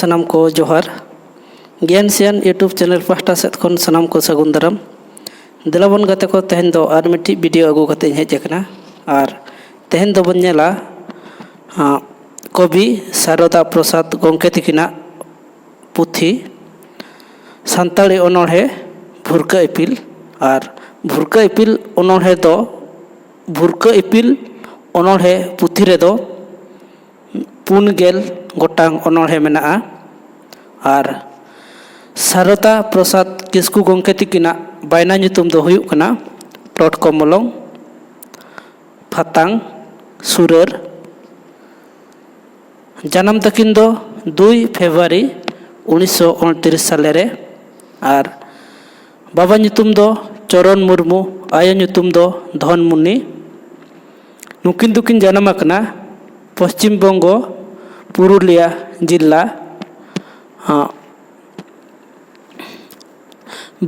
सनाम को जोहार ज्ञान सियान यूट्यूब चैनल पास्टा सेट खन सनाम को सगुन दाराम दिलाबन गाते को तेहन दो आर मिट्टी वीडियो अगू कते हेज अकना और तेहन दो बन नेला कवि शारदा प्रसाद गोंके तिकिना पुथी सान्ताड़ी अनोढ़े भुरका इपिल और भुरका इपिल अनोढ़े दो भुरका इपिल अनोढ़े पुथी रे दो 4 गोटांग अनोढ़े मेना और शारदा प्रसाद किस्कू गोंके तिकिना बायना ᱧᱩᱛᱩᱢ दो हुयुग कना टोटको मलंग फातांग सुरेर जन्म तकिन दो 2 फेब्रुआरी 1929 साल रे और बाबा ᱧᱩᱛᱩᱢ दो चरण मुर्मू आयो ᱧᱩᱛᱩᱢ दो धन मुनि नुकिन दुकिन जन्म अकना पश्चिम बंगो पुरुलिया जिला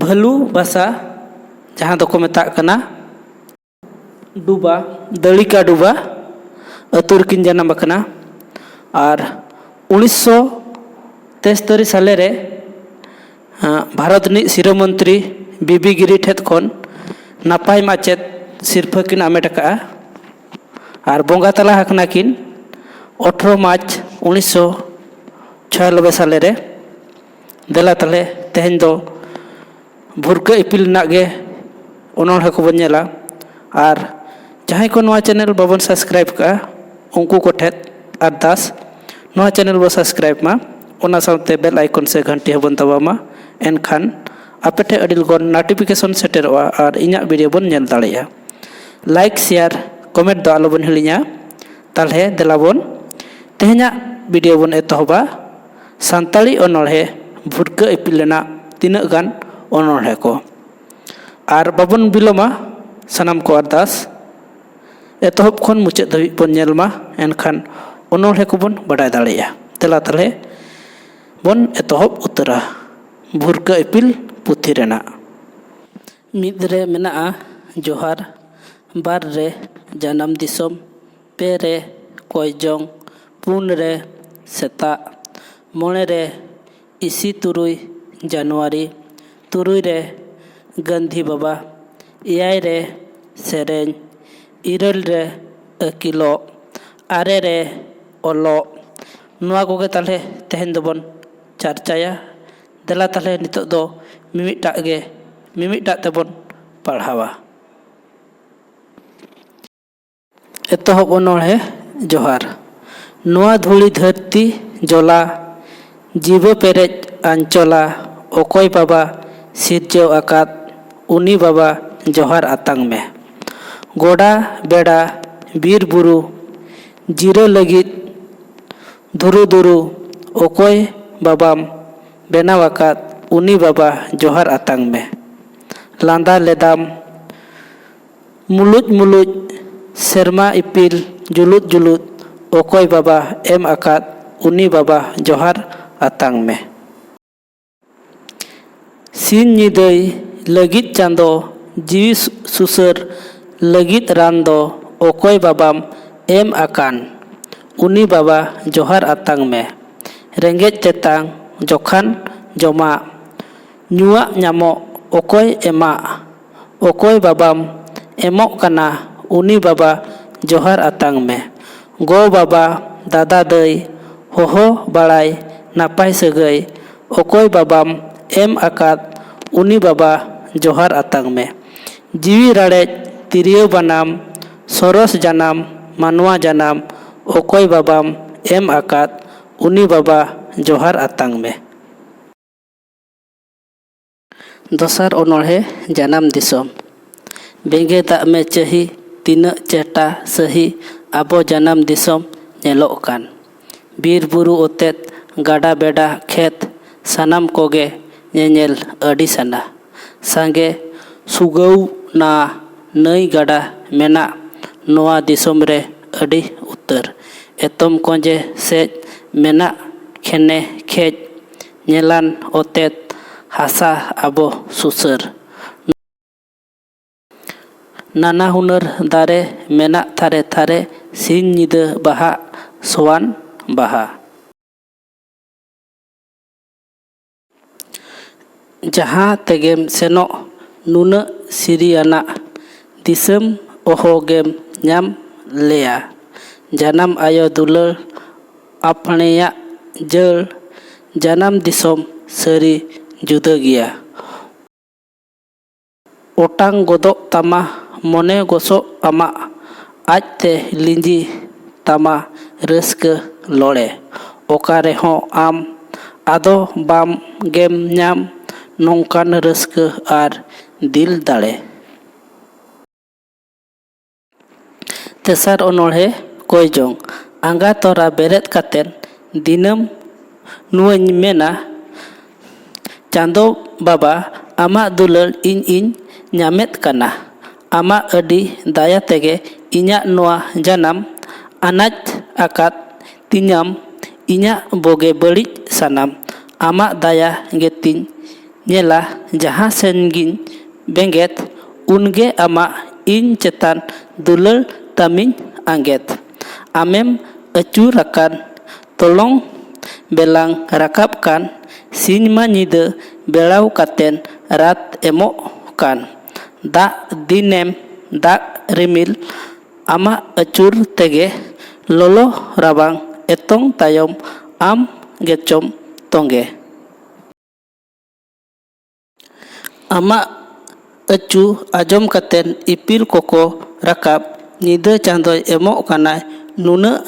भलू बासा जहाँ दो को मेताग कना डुबा दलिका डुबा अतुर किन जन्म अकना और 1973 साल रे भारत नि सिरो मंत्री बीबी गिरी ठेत खन नापाय माचेत सिरफा किन आमेट का और बोंगा तला हकना किन 18 मार्च 1996 साल रे देला तले तेहन दो भुरका इपिल नागे अनोढ़े को बन नेला और जहाँ को नवा चैनल बाबन सब्सक्राइब का उनको को ठेत अरदास नवा चैनल बो सब्सक्राइब मा ओना साथे बेल आइकन से घंटी हबन दबामा एनखान आपेटे अडिल गन नोटिफिकेशन सेटेरवा और इन्या वीडियो बन नेल दाड़ेया लाइक शेयर कमेंट दो आलो बन हिलिया तालहे देलाबन तेहना वीडियो बन एतहबा सान्ताड़ी अनोढ़े भुरका इपिल लेना तीना गान अनोढ़े को और बाबन बिलोमा सनाम को अरदास एतहब खन मुचाद धाबी बन नेलमा एनखान अनोढ़े को बन बाडाय दाड़ेया तेला ताले बन एतहब उतरा भुरका इपिल पुथी रेना मिद रे मेना जोहार बार रे जानम दिसम पे रे कोयजोंग 4 रे सेता 9 रे इसी 3 जनवरी 3 रे गांधी बाबा 9 रे सेरेन 9 रे अकिलो 9 रे ओलो नुआ कोगे ताले तेहन दोबन चर्चाया देला ताले नितो दो मिमिटा तेबन पढ़ावा एतहब अनोढ़े जोहार नुआ धूली धरती जला जीव पेरेज आंचला ओकोय बाबा सिरजेव आकात उनी बाबा जोहार आतांग में गोड़ा बेड़ा बीर बुरु जीरो लगित धुरु धुरु ओकोय बाबाम बेनाव आकात उनी बाबा जोहार आतांग में लांदा लेदाम मुलुज मुलुज सेरमा इपिल जुलुद जुलुद ओकोय बाबा एम आकात उनी बाबा जोहार आतांग में सिन निदय लगित चांदो जीवी सुसर लगित रांदो ओकोय बाबाम एम आकान उनी बाबा जोहार आतांग में रेंगेज तेतांग जोखान जमा नुआ ᱧᱟᱢᱚ ओकोय एमा ओकोय बाबाम एमोक कना उनी बाबा जोहार आतांग में गो बाबा दादा दई होहो बाड़ाय नापाय सगै ओकोय बाबाम एम आकात उनी बाबा जोहार आतांग में जीवी राड़ेज तिरियो बनाम सरस जानाम मानवा जानाम ओकोय बाबाम एम आकात उनी बाबा जोहार आतांग में दोसर अनोढ़े जानम दिसम बेंगे दाग में चही तीना चेटा सही आबो जानम दिसम नेलोग कान बीर बुरु ओतेत गाडा बेडा खेत सनाम कोगे नेल अडी सना सांगे सुगौ ना नई गाडा मेना नोआ दिसम रे अडी उतर एतम कोंजे सेज मेना खेने खेज नेलान ओतेत हासा आबो सुसर नाना हुनर दारे मेना थारे थारे सिन निदा बाहा सवान बाहा। ᱡᱟᱦᱟᱸ ᱛᱮᱜᱮᱢ ᱥᱮᱱᱚᱜ ᱱᱩᱱᱟᱹᱜ ᱥᱤᱨᱤᱭᱟᱱᱟᱜ ᱫᱤᱥᱚᱢ ᱚᱦᱚᱜᱮᱢ ᱧᱟᱢ ᱞᱮᱭᱟ᱾ ᱡᱟᱱᱟᱢ ᱟᱭᱳ ᱫᱩᱞᱟᱹᱲ ᱟᱯᱲᱮᱭᱟᱜ ᱡᱟᱹᱲ ᱡᱟᱱᱟᱢ ᱫᱤᱥᱚᱢ ᱥᱟᱹᱨᱤ ᱡᱩᱫᱟᱹ ᱜᱮᱭᱟ᱾ ᱚᱴᱟᱝ ᱜᱚᱫᱚᱜ ᱛᱟᱢᱟ ᱢᱚᱱᱮ ᱜᱚᱥᱚᱜ ᱟᱢᱟᱜ ᱟᱡᱛᱮ ᱞᱤᱸᱡᱤ ᱛᱟᱢᱟ ᱨᱟᱹᱥᱠᱟᱹ ᱞᱚᱲᱮ᱾ ᱚᱠᱟ ᱨᱮᱦᱚᱸ ᱟᱢ ᱟᱫᱚ ᱵᱟᱢ ᱜᱮᱢ ᱧᱟᱢ ᱱᱚᱝᱠᱟᱱ ᱨᱟᱹᱥᱠᱟᱹ ᱟᱨ ᱫᱤᱞ ᱫᱟᱲᱮ᱾ ᱛᱮᱥᱟᱨ ᱚᱱᱚᱬᱦᱮ ᱠᱚᱭᱡᱚᱝ᱾ ᱟᱸᱜᱟ ᱛᱚᱨᱟ ᱵᱮᱨᱮᱫ ᱠᱟᱛᱮᱱ ᱫᱤᱱᱟᱹᱢ ᱱᱩᱣᱟᱹᱧ ᱢᱮᱱᱟ, ᱪᱟᱸᱫᱳ ᱵᱟᱵᱟ ᱟᱢᱟᱜ ᱫᱩᱞᱟᱹᱲ ᱤᱧ ᱧᱟᱢᱮᱫ ᱠᱟᱱᱟ᱾ ᱟᱢᱟᱜ ᱟᱹᱰᱤ ᱫᱟᱭᱟ ᱛᱮᱜᱮ ᱤᱧᱟᱹᱜ ᱱᱚᱣᱟ ᱡᱟᱱᱟᱢ ᱟᱱᱟᱡ ᱟᱠᱟᱫ ᱛᱤᱧᱟᱢ ᱤᱧᱟᱹᱜ ᱵᱳᱜᱮ ᱵᱟᱹᱲᱤᱡ ᱥᱟᱱᱟᱢ᱾ ᱟᱢᱟᱜ ᱫᱟᱭᱟ ᱜᱮᱛᱤᱧ ᱧᱮᱞᱟ ᱡᱟᱦᱟᱸ ᱥᱮᱱ ᱜᱤᱧ ᱵᱮᱸᱜᱮᱫ ᱩᱱᱜᱮ ᱟᱢᱟᱜ ᱤᱧ ᱪᱮᱛᱟᱱ ᱫᱩᱞᱟᱹᱲ ᱛᱟᱢᱤᱧ ᱟᱸᱜᱮᱫ᱾ ᱟᱢᱮᱢ ᱟᱹᱪᱩᱨ ᱟᱠᱟᱱ ᱛᱚᱞᱚᱝ ᱵᱮᱞᱟᱝ ᱨᱟᱠᱟᱵ ᱠᱟᱱ ᱥᱤᱧ ᱢᱟ ᱧᱤᱫᱟᱹ ᱵᱮᱲᱟᱣ ᱠᱟᱛᱮᱱ ᱨᱟᱛ ᱮᱢᱚᱜ ᱠᱟᱱ᱾ ᱫᱟᱜ ᱫᱤᱱᱮᱢ ᱫᱟᱜ ᱨᱤᱢᱤᱞ ᱟᱢᱟᱜ ᱟᱹᱪᱩᱨ ᱛᱮᱜᱮ ᱞᱚᱞᱚ ᱨᱟᱵᱟᱝ ᱮᱛᱚᱝ ᱛᱟᱭᱚᱢ ᱟᱢ ᱜᱮᱪᱚᱢ ᱛᱚᱸᱜᱮ᱾ ᱟᱢᱟᱜ ᱟᱹᱪᱩ ᱟᱸᱡᱚᱢ ᱠᱟᱛᱮᱱ ᱤᱯᱤᱞ ᱠᱚᱠᱚ ᱨᱟᱠᱟᱵ᱾ ᱧᱤᱫᱟᱹ ᱪᱟᱸᱫᱳᱭ ᱮᱢᱚᱜ ᱠᱟᱱᱟᱭ ᱱᱩᱱᱟᱹᱜ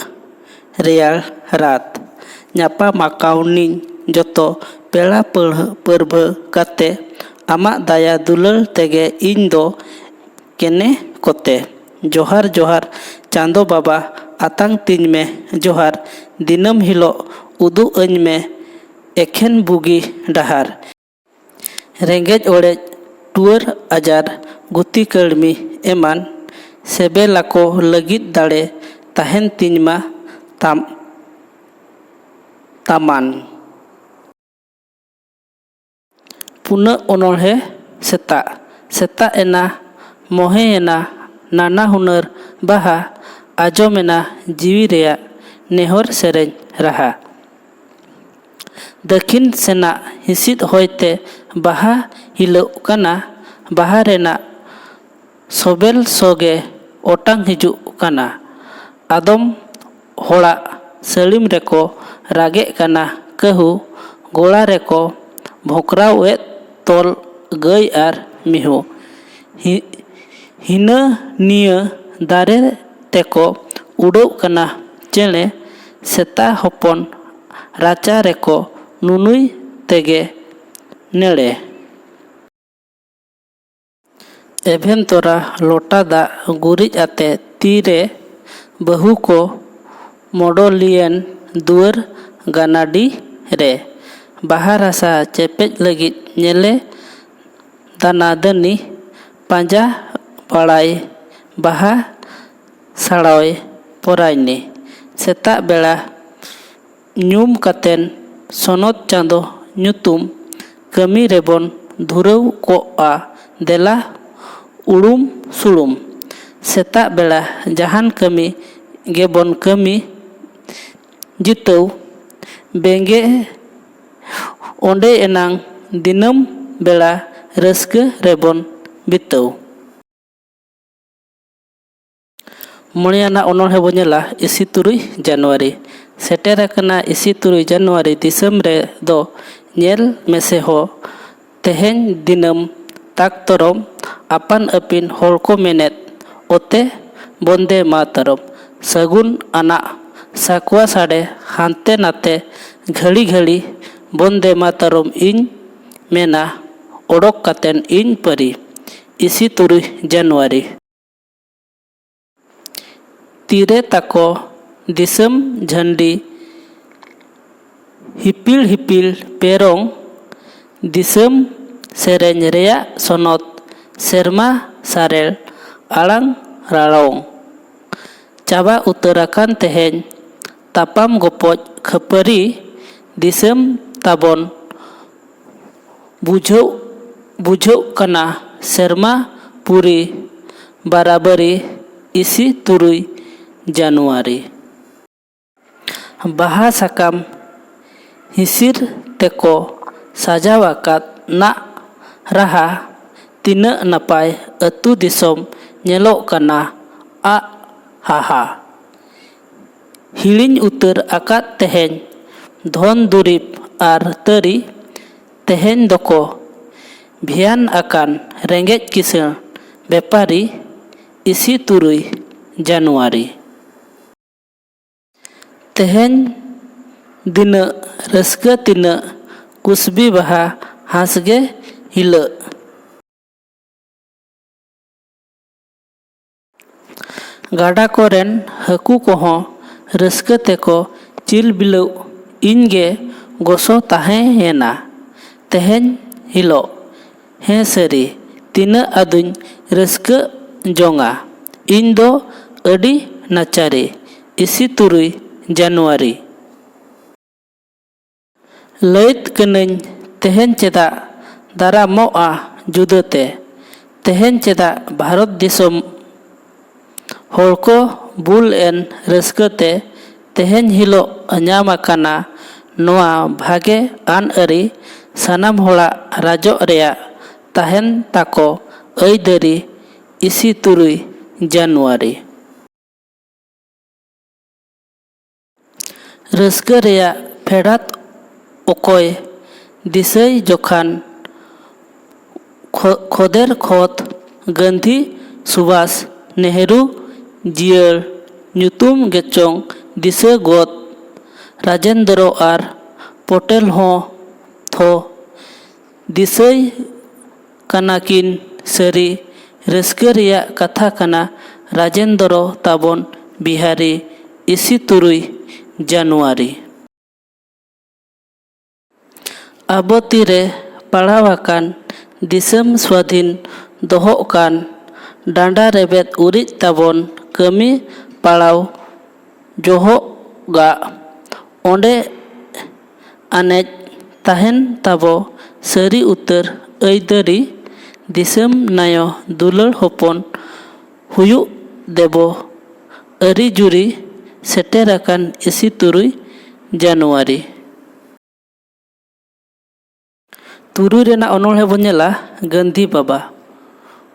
ᱨᱮᱭᱟᱲ ᱨᱟᱛ᱾ ᱧᱟᱯᱟᱢ ᱟᱠᱟᱣᱱᱤᱧ ᱡᱚᱛᱚ ᱯᱮᱲᱟ ᱯᱟᱹᱨᱵᱷᱟᱹ ᱠᱟᱛᱮ᱾ ᱟᱢᱟᱜ ᱫᱟᱭᱟ ᱫᱩᱞᱟᱹᱲ ᱛᱮᱜᱮ ᱤᱧ ᱫᱚ ᱠᱮᱱᱮ ᱠᱚᱛᱮ᱾ ᱡᱚᱦᱟᱨ ᱡᱚᱦᱟᱨ ᱪᱟᱸᱫᱳ ᱵᱟᱵᱟ ᱟᱛᱟᱝ ᱛᱤᱧ ᱢᱮ ᱡᱚᱦᱟᱨ᱾ ᱫᱤᱱᱟᱹᱢ ᱦᱤᱞᱳᱜ ᱩᱫᱩᱜ ᱟᱹᱧ ᱢᱮ ᱮᱠᱷᱮᱱ ᱵᱩᱜᱤ ᱰᱟᱦᱟᱨ᱾ ᱨᱮᱸᱜᱮᱡ ᱚᱲᱮᱡ ᱴᱩᱣᱟᱹᱨ ᱟᱡᱟᱨ ᱜᱩᱛᱤ ᱠᱟᱹᱲᱢᱤ ᱮᱢᱟᱱ ᱥᱮᱵᱮᱞᱟᱠᱚ ᱞᱟᱹᱜᱤᱫ ᱫᱟᱲᱮ ᱛᱟᱦᱮᱱ ᱛᱤᱧ ᱢᱟ ᱛᱟᱢᱟᱱ᱾ ᱯᱩᱱᱟᱜ ᱚᱱᱚᱬᱦᱮ ᱥᱮᱛᱟᱜ᱾ ᱥᱮᱛᱟᱜ ᱮᱱᱟ ᱢᱚᱦᱮᱭᱮᱱᱟ ᱱᱟᱱᱟ ᱦᱩᱱᱟᱹᱨ ᱵᱟᱦᱟ ᱟᱸᱡᱚᱢᱮᱱᱟ ᱡᱤᱣᱤ ᱨᱮᱭᱟᱜ ᱱᱮᱦᱚᱨ ᱥᱮᱨᱮᱧ ᱨᱟᱦᱟ᱾ ᱫᱟᱹᱠᱷᱤᱱ ᱥᱮᱱᱟᱜ ᱦᱤᱸᱥᱤᱫ ᱦᱚᱭᱛᱮ ᱵᱟᱦᱟ ᱦᱤᱞᱟᱹᱜ ᱠᱟᱱᱟ᱾ ᱵᱟᱦᱟ ᱨᱮᱱᱟᱜ ᱥᱚᱵᱮᱞ ᱥᱚ ᱜᱮ ᱚᱴᱟᱝ ᱦᱤᱡᱩᱜ ᱠᱟᱱᱟ᱾ ᱟᱫᱚᱢ ᱦᱚᱲᱟᱜ ᱥᱟᱹᱲᱤᱢ ᱨᱮᱠᱚ ᱨᱟᱜᱮᱜ ᱠᱟᱱᱟ ᱠᱟᱹᱦᱩ, ᱜᱚᱲᱟ ᱨᱮᱠᱚ ᱵᱷᱚᱸᱠᱨᱟᱣ ᱮᱫ ᱛᱚᱞ ᱜᱟᱹᱭ ᱟᱨ ᱢᱤᱦᱩ᱾ ᱦᱤᱱᱟᱹ ᱱᱤᱭᱟᱹ ᱫᱟᱨᱮ ᱛᱮᱠᱚ ᱩᱰᱟᱹᱣ ᱠᱟᱱᱟ ᱪᱮᱬᱮ᱾ ᱥᱮᱛᱟ ᱦᱚᱯᱚᱱ ᱨᱟᱪᱟ ᱨᱮᱠᱚ ᱱᱩᱱᱩᱭ ᱛᱮᱜᱮ ᱱᱮᱲᱮ᱾ ᱮᱵᱷᱮᱱ ᱛᱚᱨᱟ ᱞᱚᱴᱟ ᱫᱟᱜ ᱜᱩᱨᱤᱡ ᱟᱛᱮ ᱛᱤᱨᱮ ᱵᱟᱹᱦᱩ ᱠᱚ ᱢᱚᱰᱚᱞᱤᱭᱮᱱ ᱫᱩᱣᱟᱹᱨ ᱜᱟᱱᱟᱰᱤ ᱨᱮ᱾ ᱵᱟᱦᱟ ᱨᱟᱥᱟ ᱪᱮᱯᱮᱡ ᱞᱟᱹᱜᱤᱫ ᱧᱮᱞᱮ ᱫᱟᱱᱟ ᱫᱟᱹᱱᱤ ᱯᱟᱸᱡᱟ ᱵᱟᱲᱟᱭ ᱵᱟᱦᱟ ᱥᱟᱲᱚᱭ ᱯᱚᱨᱟᱭᱱᱤ᱾ ᱥᱮᱛᱟᱜ ᱵᱮᱲᱟ ᱧᱩᱢ ᱠᱟᱛᱮᱱ ᱥᱚᱱᱚᱛ ᱪᱟᱸᱫᱳ ᱧᱩᱛᱩᱢ ᱠᱟᱹᱢᱤ ᱨᱮᱵᱚᱱ ᱫᱷᱩᱨᱟᱹᱣ ᱠᱚᱜᱼᱟ ᱫᱮᱞᱟ ᱩᱲᱩᱢ ᱥᱩᱲᱩᱢ᱾ ᱥᱮᱛᱟᱜ ᱵᱮᱲᱟ ᱡᱟᱦᱟᱱ ᱠᱟᱹᱢᱤ ᱜᱮᱵᱚᱱ ᱠᱟᱹᱢᱤ ᱡᱤᱛᱟᱹᱣ ᱵᱮᱸᱜᱮ ᱚᱸᱰᱮ ᱮᱱᱟᱝ ᱫᱤᱱᱟᱹᱢ ᱵᱮᱲᱟ ᱨᱟᱹᱥᱠᱟᱹ ᱨᱮᱵᱚᱱ ᱵᱤᱛᱟᱹᱣ᱾ ᱢᱚᱬᱮ ᱟᱱᱟᱜ ᱚᱱᱚᱬᱦᱮ ᱵᱚᱱ ᱧᱮᱞᱟ 23 ᱡᱟᱱᱩᱣᱟᱨᱤ᱾ ᱥᱮᱴᱮᱨ ᱟᱠᱟᱱᱟ 23 ᱡᱟᱱᱩᱣᱟᱨᱤ ᱫᱤᱥᱚᱢ ᱨᱮᱫᱚ ᱧᱮᱞ ᱢᱮᱥᱮ ᱦᱚ ᱛᱮᱦᱮᱧ ᱫᱤᱱᱟᱹᱢ ᱛᱟᱠᱛᱚᱨᱚᱢ ᱟᱯᱟᱱ ᱟᱹᱯᱤᱱ ᱦᱚᱲ ᱠᱚ ᱢᱮᱱᱮᱫ ᱚᱛᱮ ᱵᱚᱱᱫᱮ ᱢᱟᱛᱟᱨᱚᱢ᱾ ᱥᱟᱹᱜᱩᱱ ᱟᱱᱟᱜ ᱥᱟᱠᱣᱟ ᱥᱟᱰᱮ ᱦᱟᱱᱛᱮ ᱱᱟᱛᱮ ᱜᱷᱟᱹᱲᱤ ᱜᱷᱟᱹᱲᱤ ᱵᱚᱱᱫᱮ ᱢᱟᱛᱟᱨᱚᱢ ᱤᱧ ᱢᱮᱱᱟ ᱚᱰᱚᱠ ᱠᱟᱛᱮᱱ ᱤᱧ ᱯᱟᱹᱨᱤ᱾ 23 ᱡᱟᱱᱩᱣᱟᱨᱤ᱾ ᱛᱤᱨᱮ ᱛᱟᱠᱚ ᱫᱤᱥᱚᱢ ᱡᱷᱟᱹᱱᱰᱤ ᱦᱤᱯᱤᱲ ᱦᱤᱯᱤᱲ ᱯᱮᱨᱚᱝ᱾ ᱫᱤᱥᱚᱢ ᱥᱮᱨᱮᱧ ᱨᱮᱭᱟᱜ ᱥᱚᱱᱚᱛ ᱥᱮᱨᱢᱟ ᱥᱟᱨᱮᱲ ᱟᱲᱟᱝ ᱨᱟᱲᱚᱝ᱾ ᱪᱟᱵᱟ ᱩᱛᱟᱹᱨ ᱟᱠᱟᱱ ᱛᱮᱦᱮᱧ ᱛᱟᱯᱟᱢ ᱜᱚᱯᱚᱡ ᱠᱷᱟᱹᱯᱟᱹᱨᱤ᱾ ᱫᱤᱥᱚᱢ ᱛᱟᱵᱚᱱ ᱵᱩᱡᱷᱟᱹᱜ ᱠᱟᱱᱟ ᱥᱮᱨᱢᱟ ᱯᱩᱨᱤ ᱵᱟᱨᱟᱵᱟᱨᱤ᱾ 23 ᱡᱟᱱᱩᱣᱟᱨᱤ᱾ ᱵᱟᱦᱟ ᱥᱟᱠᱟᱢ ᱦᱤᱥᱤᱨ ᱛᱮᱠᱚ ᱥᱟᱡᱟᱣ ᱟᱠᱟᱫ ᱱᱟᱜ raha tinaak napay atu disom nyelok kana a haha. Hiling utar akad tehen dhon durib ar tari tehen doko bhiyan akan rengej kisah bepari isi 3 Januari. Tehen dina raska tina kusbi baha hasge hila. Gada koren haku kohon raska teko cil bilau inge goso tahena. Tehen hilo he sari tina aduñ raska jonga indo adi nachari isi 3 Januari. Lait kenañ tehen cedak daramoa judate tehen cedak Bharat disom holko bul en raskate tehen hilo anyam akana noa bhage an ari sanam hola rajo rea tahen tako aidari isi 3 Januari. Raska rea fedat okoy disay jokhan khoder khot Gandhi Subhas Nehru jiar nyutum gechong disa got Rajendro ar Potel ho tho disay kanakin sari raska reya katha kana Rajendro tabon Bihari isi 3 Januari. Abo tire padawakan disam swadhin doho kan danda rebet urit tabon kami palaw joho ga onde anej tahen tabo sari utar aidari disam nayo dular hopon huyu debo ari juri seterakan isi 3 Januari. Turui rena onolhe bon nyela Gandhi Baba.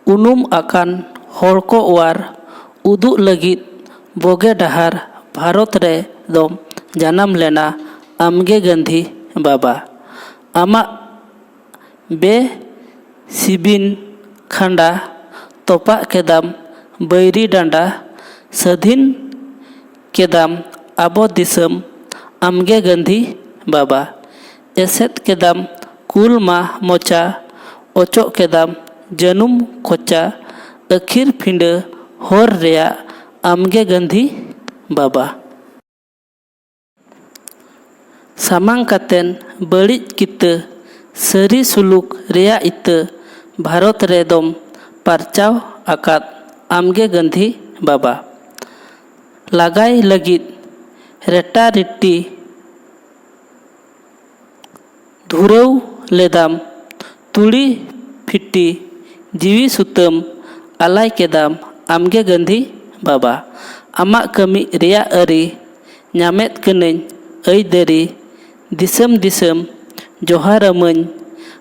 Unum akan hor ko war uduk lagit boge dahar Bharat re dom janam lena amge Gandhi Baba. Amak be sibin khanda topak kedam bairi danda sadhin kedam abo disam amge Gandhi Baba. Eset kedam kulma mocha ocok kedam janum kocha akhir pinda hor rea amge Gandhi Baba. Samang katen barit kita sari suluk rea ita Bharat re dom parchaw akad amge Gandhi Baba. Lagai lagit reta riti dhurau ledam tuli phiti jiwi sutam alai kedam amge Gandhi Baba. Amak kami rea ari nyamet kenañ aidari disam disam joharamañ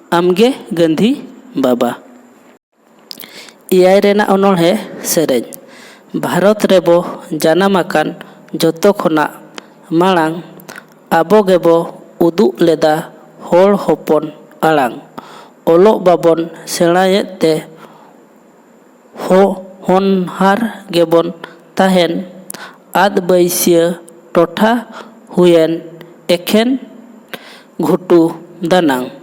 amge Gandhi Baba. Iyai rena onolhe sereñ Bharat rebo janam akan joto khona malang abo gebo uduk leda hor hopon alang olok babon selayet te honhar gebon tahen ad baisya totha huyen eken ghutu danang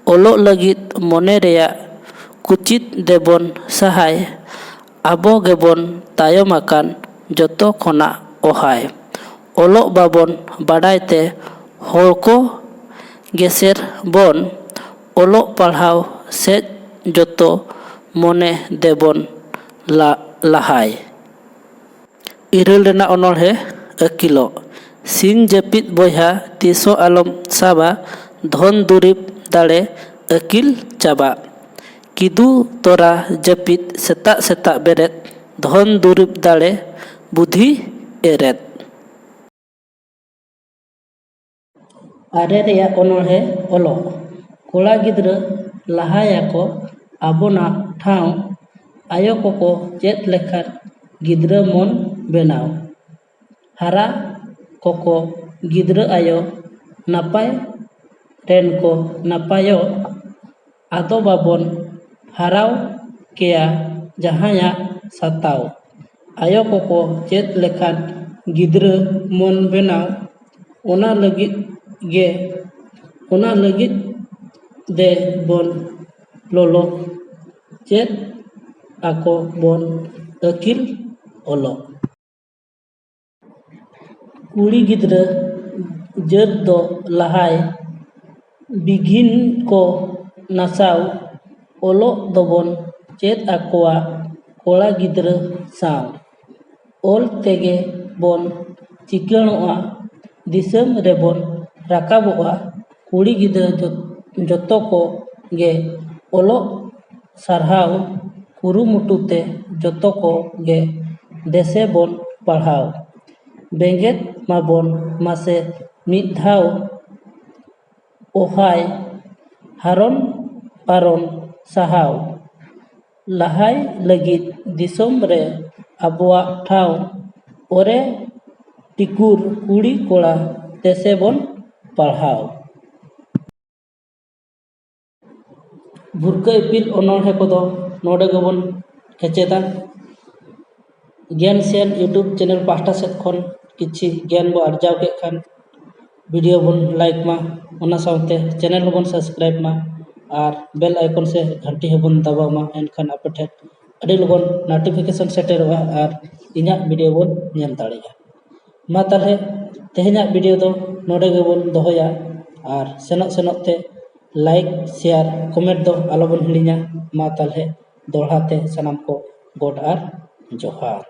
olok lagit mone reya kuchit debon sahay abo gebon tayom akan joto khona ohay olok babon badai te hor ko geser bon olok palhaw sej joto mone debon lahay. Irul rena onolhe akilo sin japit boyha tiso alom saba dhon durib dare akil chaba kidu tora japit setak setak beret dhon durib dare budhi eret. Are reya onolhe olo kola gidra ᱞᱟᱦᱟᱭᱟᱠᱚ ᱟᱵᱚᱱᱟᱜ ᱴᱷᱟᱶ ᱟᱭᱳ ᱠᱚᱠᱚ ᱪᱮᱫ ᱞᱮᱠᱷᱟᱱ ᱜᱤᱫᱽᱨᱟᱹ ᱢᱚᱱ ᱵᱮᱱᱟᱣ ᱦᱟᱨᱟ ᱠᱚᱠᱚ ᱜᱤᱫᱽᱨᱟᱹ ᱟᱭᱳ ᱱᱟᱯᱟᱭ ᱨᱮᱱ ᱠᱚ ᱱᱟᱯᱟᱭᱚᱜ ᱟᱫᱚ ᱵᱟᱵᱚᱱ ᱦᱟᱨᱟᱣ ᱠᱮᱭᱟ ᱡᱟᱦᱟᱸᱭᱟᱜ ᱥᱟᱛᱟᱣ ᱟᱭᱳ ᱠᱚᱠᱚ ᱪᱮᱫ ᱞᱮᱠᱷᱟᱱ ᱜᱤᱫᱽᱨᱟᱹ ᱢᱚᱱ ᱵᱮᱱᱟᱣ ᱚᱱᱟ ᱞᱟᱹᱜᱤᱫ ᱫᱮ ᱵᱚᱱ ᱞᱚᱞᱚ ᱪᱮᱫ ᱟᱠᱚ ᱵᱚᱱ ᱟᱹᱠᱤᱞ ᱚᱞᱚᱜ ᱠᱩᱲᱤ ᱜᱤᱫᱽᱨᱟᱹ ᱡᱟᱹᱛ ᱫᱚ ᱞᱟᱦᱟᱭ ᱵᱤᱜᱷᱤᱱ ᱠᱚ ᱱᱟᱥᱟᱣ ᱚᱞᱚᱜ ᱫᱚᱵᱚᱱ ᱪᱮᱫ ᱟᱠᱚᱣᱟ ᱠᱚᱲᱟ ᱜᱤᱫᱽᱨᱟᱹ ᱥᱟᱶ ᱚᱞ ᱛᱮᱜᱮ ᱵᱚᱱ ᱪᱤᱠᱟᱹᱲᱚᱜᱼᱟ ᱫᱤᱥᱚᱢ ᱨᱮᱵᱚᱱ ᱨᱟᱠᱟᱵᱚᱜᱼᱟ ᱠᱩᱲᱤ ᱜᱤᱫᱽᱨᱟᱹ ᱡᱚᱛᱚ ᱠᱚ ᱜᱮ ᱚᱞᱚᱜ ᱥᱟᱨᱦᱟᱣ ᱠᱩᱨᱩᱢᱩᱴᱩᱛᱮ ᱡᱚᱛᱚ ᱠᱚ ᱜᱮ ᱫᱮᱥᱮ ᱵᱚᱱ ᱯᱟᱲᱦᱟᱣ ᱵᱮᱸᱜᱮᱫ ᱢᱟᱵᱚᱱ ᱢᱟᱥᱮ ᱢᱤᱫ ᱫᱷᱟᱣ ᱚᱦᱟᱭ ᱦᱟᱨᱚᱱ ᱯᱟᱨᱚᱱ ᱥᱟᱦᱟᱣ ᱞᱟᱦᱟᱭ ᱞᱟᱹᱜᱤᱫ ᱫᱤᱥᱚᱢ ᱨᱮ ᱟᱵᱚᱣᱟᱜ ᱴᱷᱟᱶ ᱚᱨᱮ ᱴᱤᱠᱩᱨ ᱠᱩᱲᱤ ᱠᱚᱲᱟ ᱫᱮᱥᱮ ᱵᱚᱱ ᱯᱟᱲᱦᱟᱣ ᱵᱷᱩᱨᱠᱟᱹ ᱤᱯᱤᱞ ᱚᱱᱚᱬᱦᱮ ᱠᱚᱫᱚ ᱱᱚᱰᱮ ᱜᱮᱵᱚᱱ ᱠᱮᱪᱮᱫᱟ ᱜᱮᱭᱟᱱ ᱥᱮᱭᱟᱱ ᱤᱭᱩᱴᱩᱵᱽ ᱪᱮᱱᱮᱞ ᱯᱟᱦᱴᱟ ᱥᱮᱫ ᱠᱷᱚᱱ ᱠᱤᱪᱷᱤ ᱜᱮᱭᱟᱱ ᱵᱚ ᱟᱨᱡᱟᱣ ᱠᱮᱫ ᱠᱷᱟᱱ ᱵᱷᱤᱰᱤᱭᱳ ᱵᱚᱱ ᱞᱟᱭᱤᱠ ᱢᱟ ᱚᱱᱟ ᱥᱟᱶᱛᱮ ᱪᱮᱱᱮᱞ ᱦᱚᱸᱵᱚᱱ ᱥᱟᱵᱥᱠᱨᱟᱭᱤᱵ ᱢᱟ ᱟᱨ ᱵᱮᱞ ᱟᱭᱠᱚᱱ ᱥᱮ ᱜᱷᱟᱱᱴᱤ ᱦᱚᱸᱵᱚᱱ ᱫᱟᱵᱟᱣ ᱢᱟ ᱮᱱᱠᱷᱟᱱ ᱟᱯᱮ ᱴᱷᱮᱱ ᱟᱹᱰᱤ ᱞᱚᱜᱚᱱ ᱱᱳᱴᱤᱯᱷᱤᱠᱮᱥᱚᱱ ᱥᱮᱴᱮᱨᱚᱜᱼᱟ ᱟᱨ ᱤᱧᱟᱹᱜ ᱵᱷᱤᱰᱤᱭᱳ ᱵᱚᱱ ᱧᱮᱞ ᱫᱟᱲᱮᱭᱟᱜᱼᱟ ᱢᱟ ᱛᱟᱦᱚᱞᱮ ᱛᱮᱦᱮᱧᱟᱜ ᱵᱷᱤᱰᱤᱭᱳ ᱫᱚ ᱱᱚᱰᱮ ᱜᱮᱵᱚᱱ ᱫᱚᱦᱚᱭᱟ ᱟᱨ ᱥᱮᱱᱚᱜ ᱛᱮ ᱞᱟᱭᱤᱠ ᱥᱮᱭᱟᱨ ᱠᱚᱢᱮᱱᱴ ᱫᱚ ᱟᱞᱚᱵᱚᱱ ᱦᱤᱲᱤᱧᱟ ᱢᱟ ᱛᱟᱦᱚᱞᱮ ᱫᱚᱦᱲᱟ ᱛᱮ ᱥᱟᱱᱟᱢ ᱠᱚ ᱜᱚᱰ ᱟᱨ ᱡᱚᱦᱟᱨ